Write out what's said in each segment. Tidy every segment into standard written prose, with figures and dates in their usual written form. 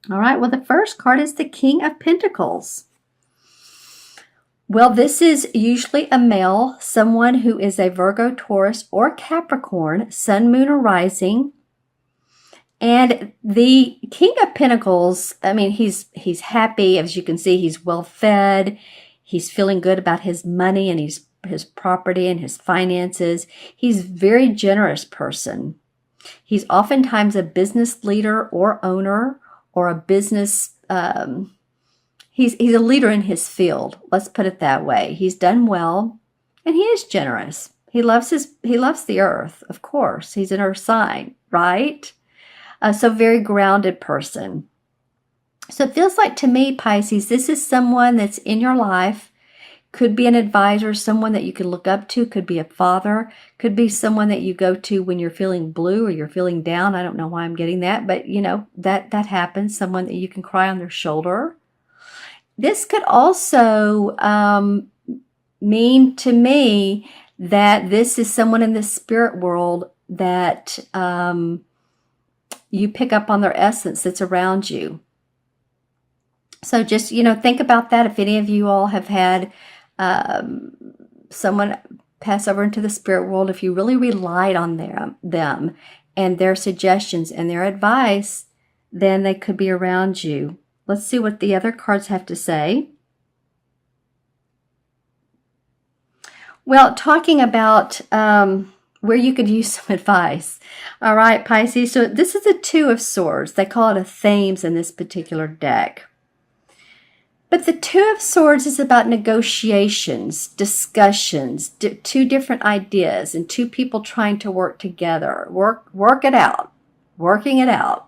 All right, well, the first card is the King of Pentacles. Well, this is usually a male, someone who is a Virgo, Taurus, or Capricorn, Sun, Moon, or Rising. And the King of Pentacles, I mean, he's happy. As you can see, he's well fed. He's feeling good about his money and his property and his finances. He's a very generous person. He's oftentimes a business leader or owner or a business he's a leader in his field. Let's put it that way. He's done well, and he is generous. He loves the earth, of course. He's an earth sign, right? So very grounded person. So it feels like to me, Pisces, this is someone that's in your life. Could be an advisor, someone that you can look up to, could be a father, could be someone that you go to when you're feeling blue or you're feeling down. I don't know why I'm getting that, but you know, that happens, someone that you can cry on their shoulder. This could also mean to me that this is someone in the spirit world that you pick up on their essence that's around you. So just, think about that. If any of you all have had someone pass over into the spirit world, if you really relied on them and their suggestions and their advice, then they could be around you. Let's see what the other cards have to say. Well, talking about where you could use some advice. All right, Pisces. So this is a Two of Swords. They call it a Thames in this particular deck. But the Two of Swords is about negotiations, discussions, two different ideas, and two people trying to work together, work it out, working it out.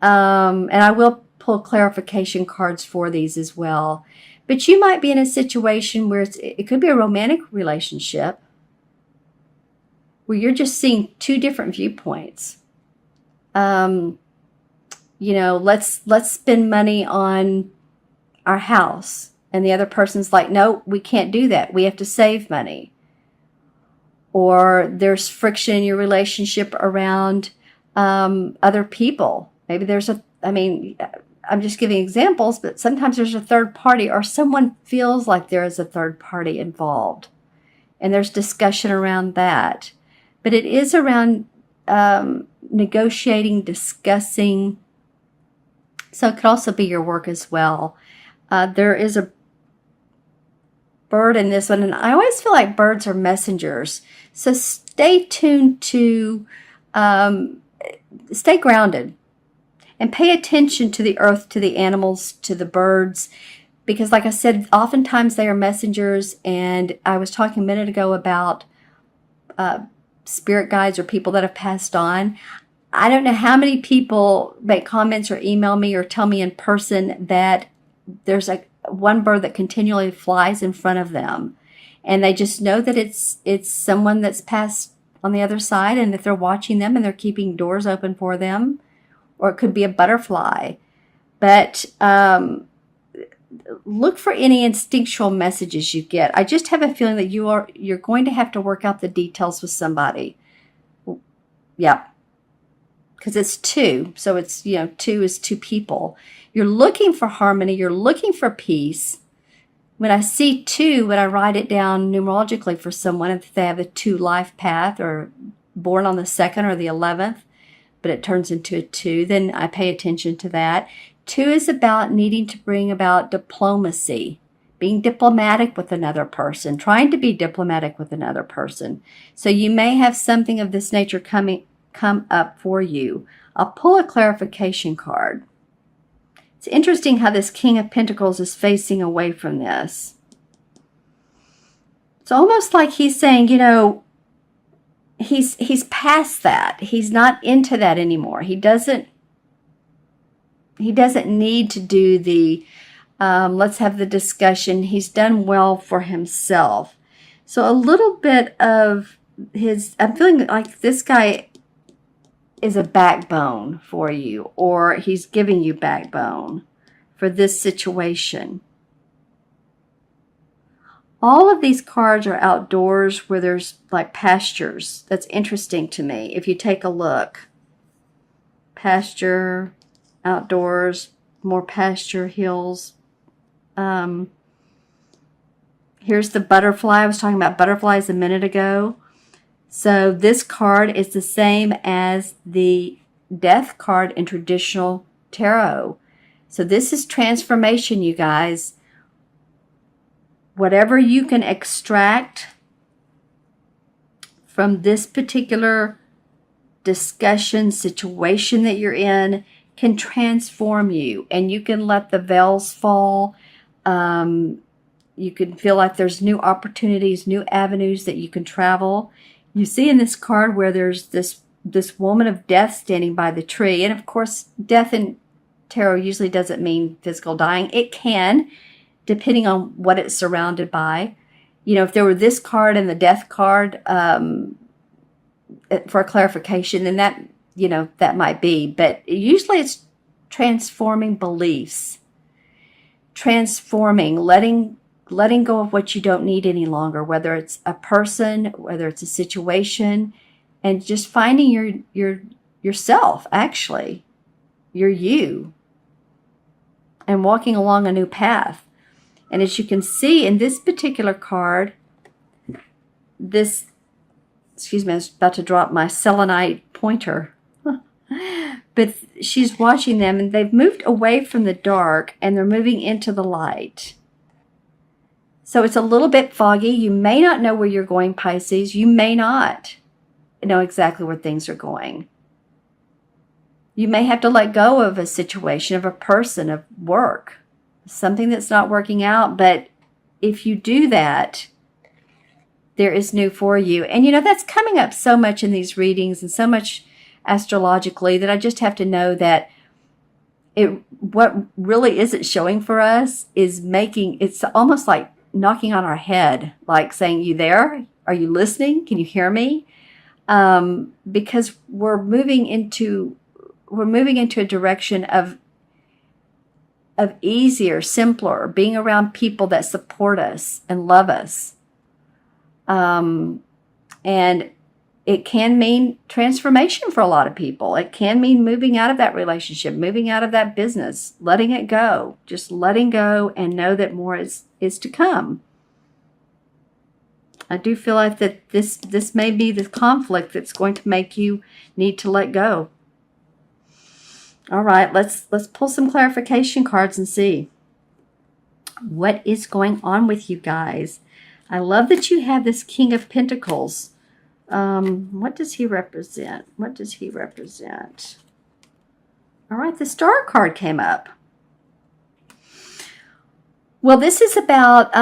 And I will pull clarification cards for these as well. But you might be in a situation where it could be a romantic relationship where you're just seeing two different viewpoints. Let's spend money on our house, and the other person's like, no, we can't do that, we have to save money. Or there's friction in your relationship around other people. Maybe I'm just giving examples, but sometimes there's a third party, or someone feels like there is a third party involved, and there's discussion around that. But it is around negotiating, discussing. So it could also be your work as well. There is a bird in this one, and I always feel like birds are messengers. So stay tuned to, stay grounded, and pay attention to the earth, to the animals, to the birds, because like I said, oftentimes they are messengers. And I was talking a minute ago about spirit guides or people that have passed on. I don't know how many people make comments or email me or tell me in person that there's one bird that continually flies in front of them, and they just know that it's someone that's passed on the other side, and that they're watching them and they're keeping doors open for them. Or it could be a butterfly. But look for any instinctual messages you get. I just have a feeling that you're going to have to work out the details with somebody. Yeah. Because it's two. So it's, two is two people. You're looking for harmony. You're looking for peace. When I see two, when I write it down numerologically for someone, if they have a 2 life path or born on the 2nd or the 11th, but it turns into a 2, then I pay attention to that. 2 is about needing to bring about diplomacy, being diplomatic with another person, trying to be diplomatic with another person. So you may have something of this nature come up for you. I'll pull a clarification card. It's interesting how this King of Pentacles is facing away from this. It's almost like he's saying, he's past that. He's not into that anymore. He doesn't need to do the let's have the discussion. He's done well for himself. So a little bit of I'm feeling like this guy is a backbone for you, or he's giving you backbone for this situation. All of these cards are outdoors where there's like pastures. That's interesting to me. If you take a look, pasture, outdoors, more pasture, hills. Here's the butterfly. I was talking about butterflies a minute ago. So this card is the same as the death card in traditional tarot. So this is transformation, you guys. Whatever you can extract from this particular discussion, situation that you're in, can transform you. And you can let the veils fall. You can feel like there's new opportunities, new avenues that you can travel. You see in this card where there's this woman of death standing by the tree. And of course, death in tarot usually doesn't mean physical dying. It can, depending on what it's surrounded by. You know, if there were this card and the death card for a clarification, then that, you know, that might be. But usually it's transforming beliefs, transforming, letting go of what you don't need any longer, whether it's a person, whether it's a situation, and just finding yourself, actually, you, and walking along a new path. And as you can see in this particular card, excuse me, I was about to drop my selenite pointer. But she's watching them, and they've moved away from the dark, and they're moving into the light. So it's a little bit foggy. You may not know where you're going, Pisces. You may not know exactly where things are going. You may have to let go of a situation, of a person, of work, something that's not working out. But if you do that, there is new for you. And, you know, that's coming up so much in these readings and so much astrologically that I just have to know that what really isn't showing for us is it's almost like knocking on our head, like saying, you there? Are you listening? Can you hear me? Because we're moving into a direction of easier, simpler, being around people that support us and love us. And it can mean transformation for a lot of people. It can mean moving out of that relationship, moving out of that business, letting it go, just letting go and know that more is to come. I do feel like that this may be the conflict that's going to make you need to let go. All right, let's pull some clarification cards and see what is going on with you guys. I love that you have this King of Pentacles. What does he represent? What does he represent? All right, the Star card came up. Well, this is about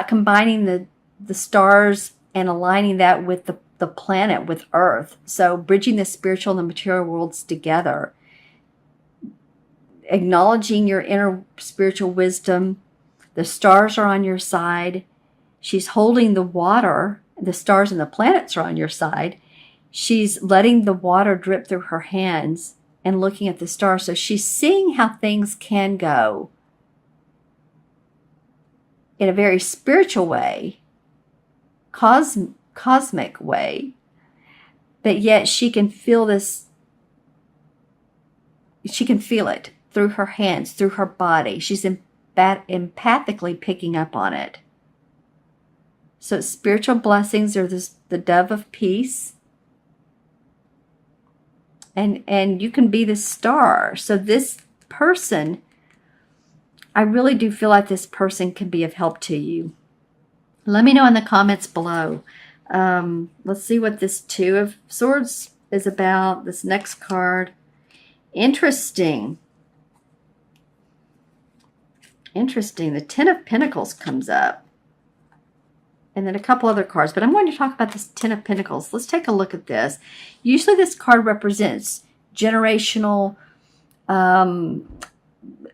combining the stars and aligning that with the planet, with Earth. So bridging the spiritual and the material worlds together. Acknowledging your inner spiritual wisdom. The stars are on your side. She's holding the water. The stars and the planets are on your side. She's letting the water drip through her hands and looking at the stars. So she's seeing how things can go in a very spiritual way, cosmic way, but yet she can feel this. She can feel it through her hands, through her body. She's empathically picking up on it. So spiritual blessings are the dove of peace. And you can be the star. So this person, I really do feel like this person can be of help to you. Let me know in the comments below. Let's see what this Two of Swords is about. This next card. Interesting. Interesting. The Ten of Pentacles comes up. And then a couple other cards. But I'm going to talk about this Ten of Pentacles. Let's take a look at this. Usually this card represents generational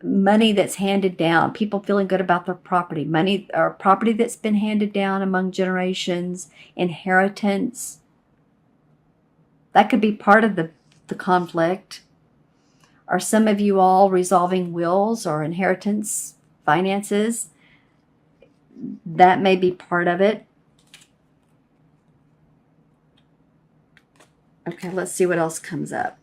money that's handed down. People feeling good about their property. Money or property that's been handed down among generations. Inheritance. That could be part of the conflict. Are some of you all resolving wills or inheritance, finances? That may be part of it. Okay, let's see what else comes up.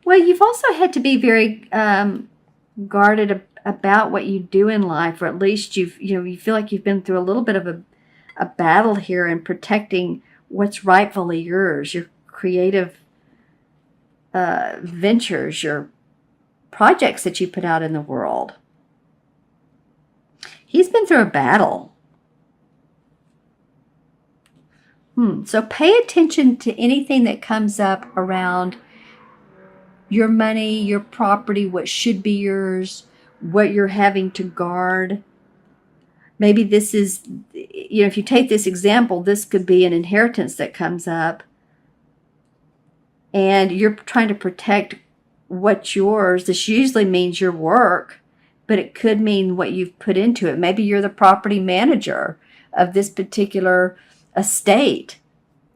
Well, you've also had to be very guarded about what you do in life, or at least you feel like you've been through a little bit of a battle here in protecting what's rightfully yours, your creative ventures, your projects that you put out in the world. He's been through a battle. So pay attention to anything that comes up around your money, your property, what should be yours, what you're having to guard. Maybe this is, if you take this example, this could be an inheritance that comes up, and you're trying to protect what's yours. This usually means your work, but it could mean what you've put into it. Maybe you're the property manager of this particular estate,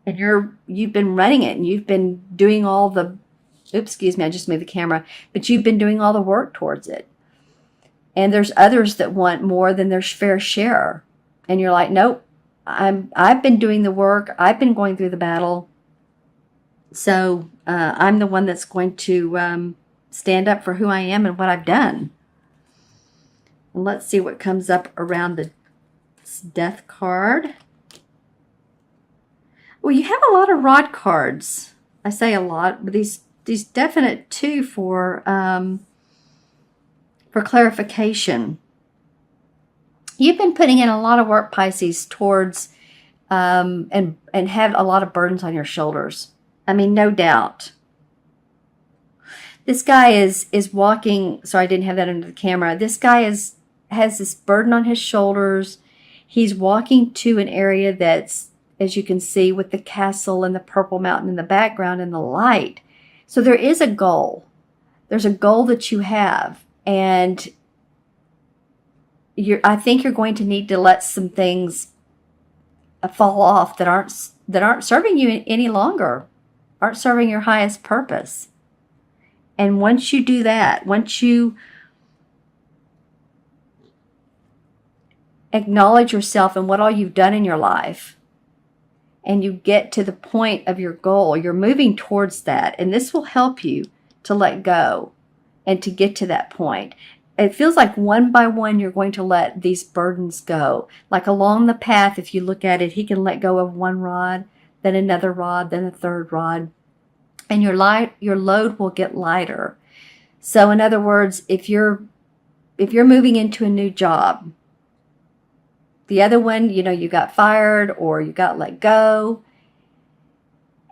and you've been running it, and you've been doing all the, excuse me, I just moved the camera, but you've been doing all the work towards it. And there's others that want more than their fair share. And you're like, nope, I've been doing the work. I've been going through the battle. So I'm the one that's going to stand up for who I am and what I've done. And let's see what comes up around the death card. Well, you have a lot of rod cards. I say a lot, but these definite two for clarification. You've been putting in a lot of work, Pisces, towards and have a lot of burdens on your shoulders. I mean, no doubt. This guy is walking. Sorry, I didn't have that under the camera. This guy has this burden on his shoulders. He's walking to an area that's, as you can see, with the castle and the purple mountain in the background and the light. So there is a goal. There's a goal that you have. And I think you're going to need to let some things fall off that aren't serving you any longer, aren't serving your highest purpose. And once you do that, once you acknowledge yourself and what all you've done in your life, and you get to the point of your goal, you're moving towards that. And this will help you to let go and to get to that point. It feels like one by one you're going to let these burdens go. Like along the path, if you look at it, he can let go of one rod, then another rod, then a third rod. And your load will get lighter. So in other words, if you're moving into a new job, the other one, you got fired or you got let go,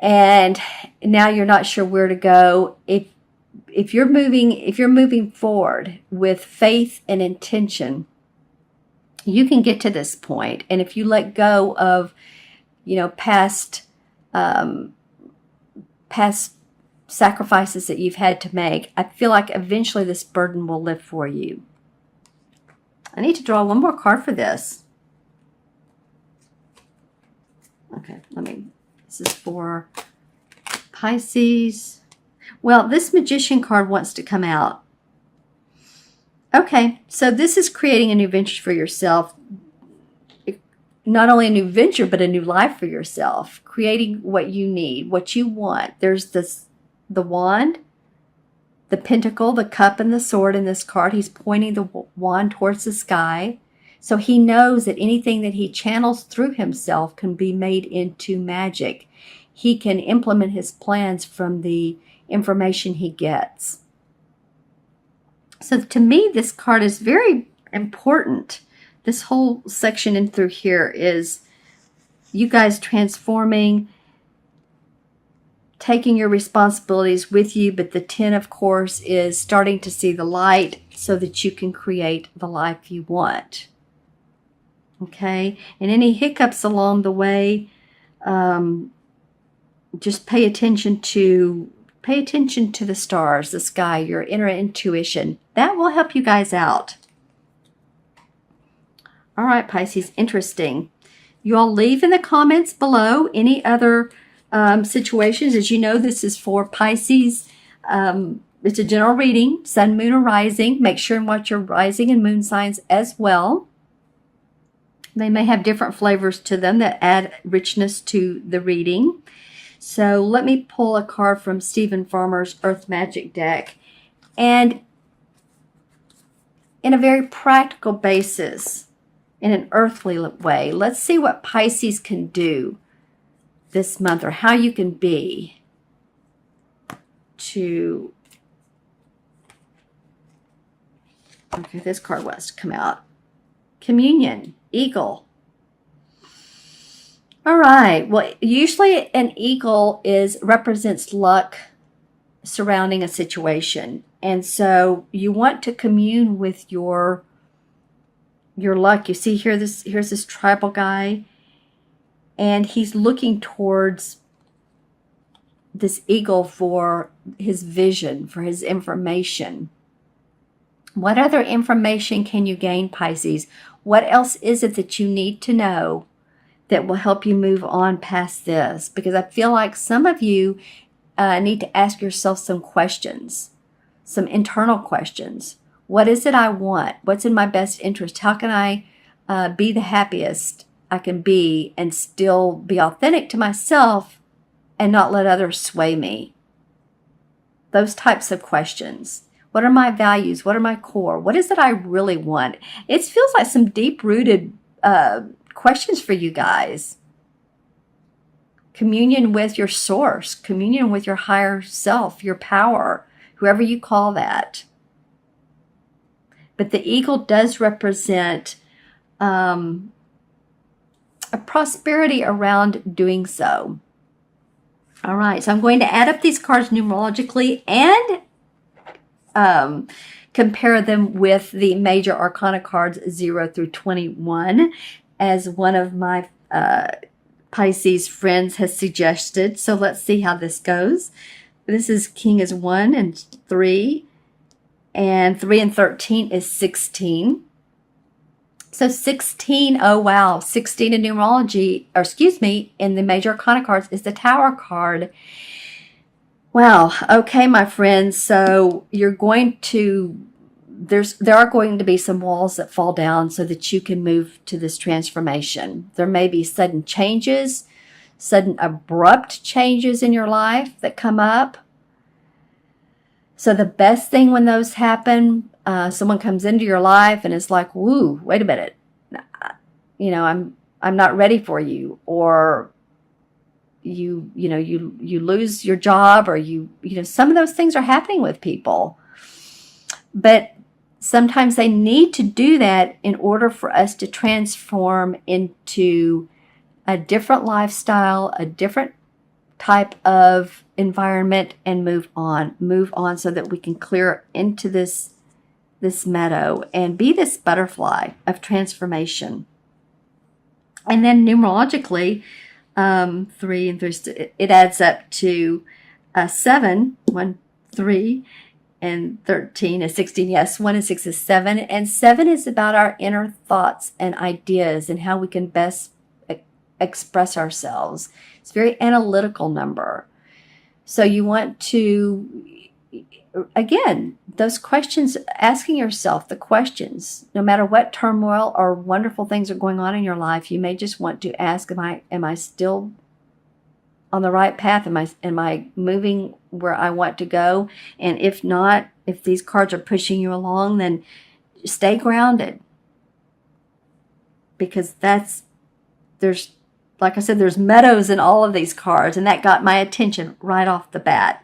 and now you're not sure where to go. If you're moving forward with faith and intention, you can get to this point. And if you let go of, past sacrifices that you've had to make, I feel like eventually this burden will lift for you. I need to draw one more card for this. Okay, this is for Pisces. Well, this Magician card wants to come out. Okay, so this is creating a new venture for yourself. Not only a new venture, but a new life for yourself. Creating what you need, what you want. There's the wand, the pentacle, the cup, and the sword in this card. He's pointing the wand towards the sky. So he knows that anything that he channels through himself can be made into magic. He can implement his plans from the information he gets. So to me, this card is very important. This whole section in through here is you guys transforming, taking your responsibilities with you, but the 10, of course, is starting to see the light so that you can create the life you want. Okay, and any hiccups along the way, just pay attention to the stars, the sky, your inner intuition. That will help you guys out. All right, Pisces, interesting. You all leave in the comments below any other situations. As you know, this is for Pisces. It's a general reading, sun, moon, or rising. Make sure and watch your rising and moon signs as well. They may have different flavors to them that add richness to the reading. So let me pull a card from Stephen Farmer's Earth Magic deck. And in a very practical basis, in an earthly way, let's see what Pisces can do this month, or how you can be to... Okay, this card was to come out. Communion, eagle. All right. Well, usually an eagle represents luck surrounding a situation. And so you want to commune with your luck. You see here, here's this tribal guy, and he's looking towards this eagle for his vision, for his information. What other information can you gain, Pisces? What else is it that you need to know that will help you move on past this? Because I feel like some of you need to ask yourself some questions, some internal questions. What is it I want? What's in my best interest? How can I be the happiest I can be and still be authentic to myself and not let others sway me? Those types of questions. What are my values? What are my core? What is it I really want? It feels like some deep-rooted questions for you guys. Communion with your source, communion with your higher self, your power, whoever you call that. But the eagle does represent a prosperity around doing so. All right, so I'm going to add up these cards numerologically and compare them with the major arcana cards 0 through 21, as one of my Pisces friends has suggested. So let's see how this goes. This is King is 1 and 3, and 3 and 13 is 16. So 16, oh wow, 16 in numerology, or excuse me, in the major arcana cards is the Tower card. Wow, okay, my friends, so you're going to, there are going to be some walls that fall down so that you can move to this transformation. There may be sudden changes, sudden abrupt changes in your life that come up. So the best thing when those happen, someone comes into your life and is like, woo, wait a minute, you know, I'm not ready for you, or you lose your job, or some of those things are happening with people. But sometimes they need to do that in order for us to transform into a different lifestyle, a different type of environment, and move on so that we can clear into this meadow and be this butterfly of transformation. And then numerologically, 3 and 3, it adds up to 7, 1, 3, and 13 is 16. Yes, 1 and 6 is 7. And 7 is about our inner thoughts and ideas and how we can best express ourselves. It's a very analytical number. So you want to, again, those questions, asking yourself the questions, no matter what turmoil or wonderful things are going on in your life, you may just want to ask, am I still on the right path? Am I moving where I want to go? And if not, if these cards are pushing you along, then stay grounded. Because like I said, there's meadows in all of these cards, and that got my attention right off the bat.